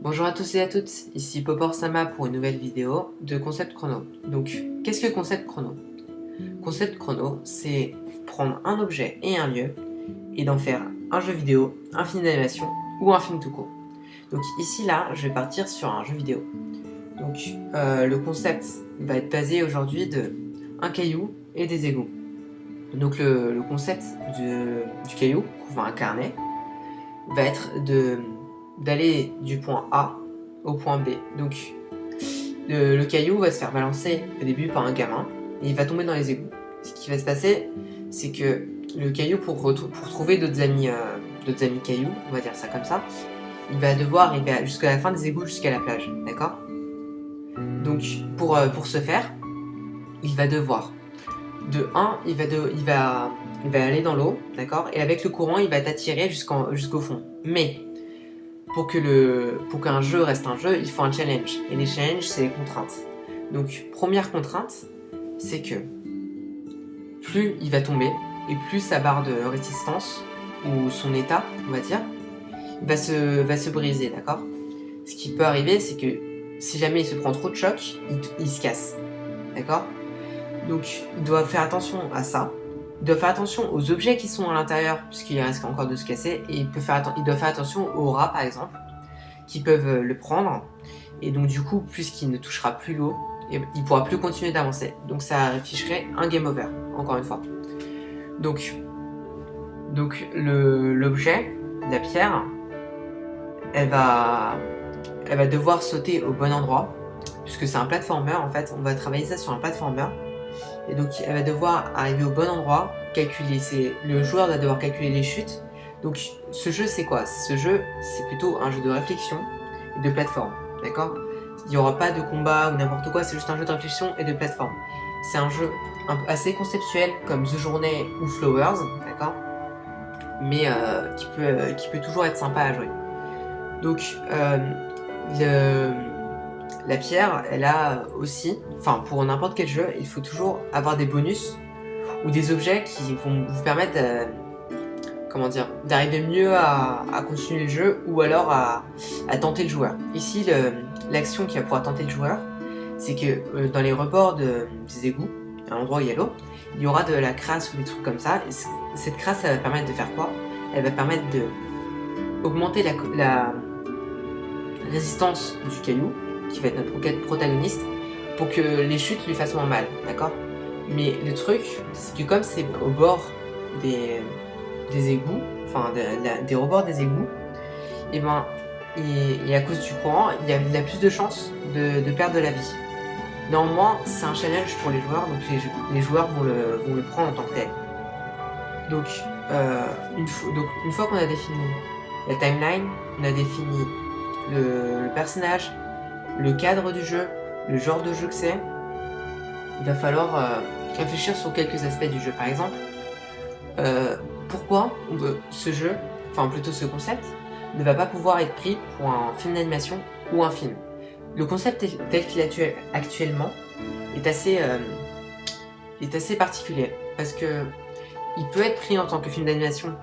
Bonjour à tous et à toutes, ici Popor Sama pour une nouvelle vidéo de Concept Chrono. Donc, qu'est-ce que Concept Chrono? Concept Chrono, c'est prendre un objet et un lieu et d'en faire un jeu vidéo, un film d'animation ou un film tout court. Donc ici, là, je vais partir sur un jeu vidéo. Donc, le concept va être basé aujourd'hui de un caillou et des égouts. Donc, le concept du caillou qu'on va incarner va être d'aller du point A au point B. Donc le caillou va se faire balancer au début par un gamin et il va tomber dans les égouts. Ce qui va se passer, c'est que le caillou, pour trouver d'autres amis cailloux, on va dire ça comme ça, il va devoir arriver jusqu'à la fin des égouts, jusqu'à la plage, d'accord? Donc pour ce faire, il va devoir, de 1, il va aller dans l'eau, d'accord? Et avec le courant, il va t'attirer jusqu'au fond. Mais pour qu'un jeu reste un jeu, il faut un challenge. Et les challenges, c'est les contraintes. Donc, première contrainte, c'est que plus il va tomber, et plus sa barre de résistance, ou son état, on va dire, va se briser, d'accord? Ce qui peut arriver, c'est que si jamais il se prend trop de choc, il se casse, d'accord? Donc, il doit faire attention à ça. Il doit faire attention aux objets qui sont à l'intérieur, puisqu'il risque encore de se casser, et il doit faire attention aux rats, par exemple, qui peuvent le prendre. Et donc du coup, puisqu'il ne touchera plus l'eau, il pourra plus continuer d'avancer. Donc ça afficherait un game over, encore une fois. Donc l'objet, la pierre, elle va devoir sauter au bon endroit, puisque c'est un platformer en fait. On va travailler ça sur un platformer. Et donc elle va devoir arriver au bon endroit, le joueur va devoir calculer les chutes. Donc ce jeu, c'est quoi? Ce jeu, c'est plutôt un jeu de réflexion et de plateforme, d'accord? Il n'y aura pas de combat ou n'importe quoi, c'est juste un jeu de réflexion et de plateforme. C'est un jeu assez conceptuel comme The Journey ou Flowers, d'accord? Mais qui peut toujours être sympa à jouer. Donc la pierre, elle a aussi, enfin pour n'importe quel jeu, il faut toujours avoir des bonus ou des objets qui vont vous permettre d'arriver mieux à continuer le jeu ou alors à tenter le joueur. Ici, l'action qui va pouvoir tenter le joueur, c'est que dans les rebords des égouts, à l'endroit où il y a l'eau, il y aura de la crasse ou des trucs comme ça. Et cette crasse, elle va permettre de faire quoi? Elle va permettre de augmenter la résistance du caillou, qui va être notre protagoniste, pour que les chutes lui fassent moins mal, d'accord? Mais le truc, c'est que comme c'est au bord des égouts, enfin des rebords des égouts, et à cause du courant, il a plus de chances de perdre de la vie. Néanmoins, c'est un challenge pour les joueurs, donc les joueurs vont le prendre en tant que tel. Donc, une fois qu'on a défini la timeline, on a défini le personnage, le cadre du jeu, le genre de jeu que c'est, il va falloir réfléchir sur quelques aspects du jeu. Par exemple, pourquoi ce jeu, enfin plutôt ce concept, ne va pas pouvoir être pris pour un film d'animation ou un film. Le concept tel qu'il est actuellement est assez particulier parce que il peut être pris en tant que film d'animation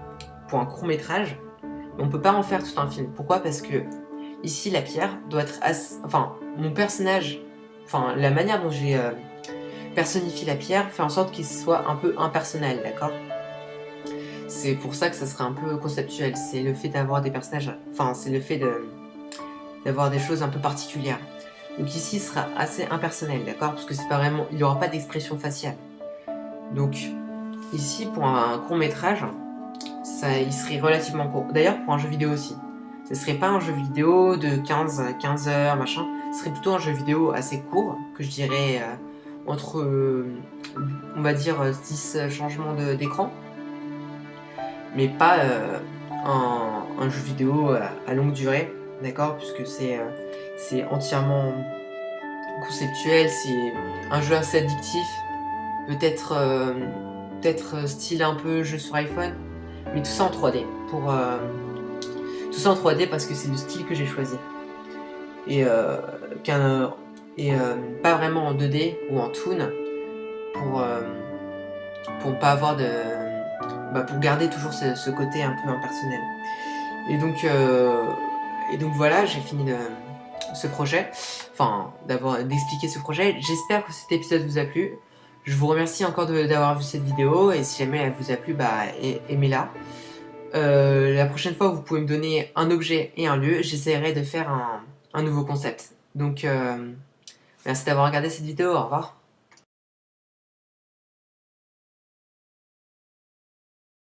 pour un court métrage, mais on peut pas en faire tout un film. Pourquoi? Parce que ici la pierre doit être mon personnage, enfin la manière dont j'ai personnifié la pierre fait en sorte qu'il soit un peu impersonnel, d'accord? C'est pour ça que ça serait un peu conceptuel, c'est le fait d'avoir des personnages, enfin c'est le fait d'avoir des choses un peu particulières. Donc ici, ce sera assez impersonnel, d'accord? Parce que c'est pas vraiment, il n'y aura pas d'expression faciale. Donc ici, pour un court métrage, il serait relativement court. D'ailleurs, pour un jeu vidéo aussi. Ce serait pas un jeu vidéo de 15 heures, machin. Ce serait plutôt un jeu vidéo assez court, que je dirais entre, on va dire, 10 changements d'écran. Mais pas un jeu vidéo à longue durée, d'accord? Puisque c'est entièrement conceptuel, c'est un jeu assez addictif, peut-être style un peu jeu sur iPhone, mais tout ça en 3D, tout ça en 3D parce que c'est le style que j'ai choisi. Et, pas vraiment en 2D ou en toon pour pas avoir pour garder toujours ce côté un peu impersonnel. Et donc Et donc voilà, j'ai fini ce projet, enfin d'expliquer ce projet. J'espère que cet épisode vous a plu. Je vous remercie encore d'avoir vu cette vidéo et si jamais elle vous a plu, bah aimez-la. La prochaine fois, vous pouvez me donner un objet et un lieu. J'essaierai de faire un nouveau concept. Donc merci d'avoir regardé cette vidéo. Au revoir.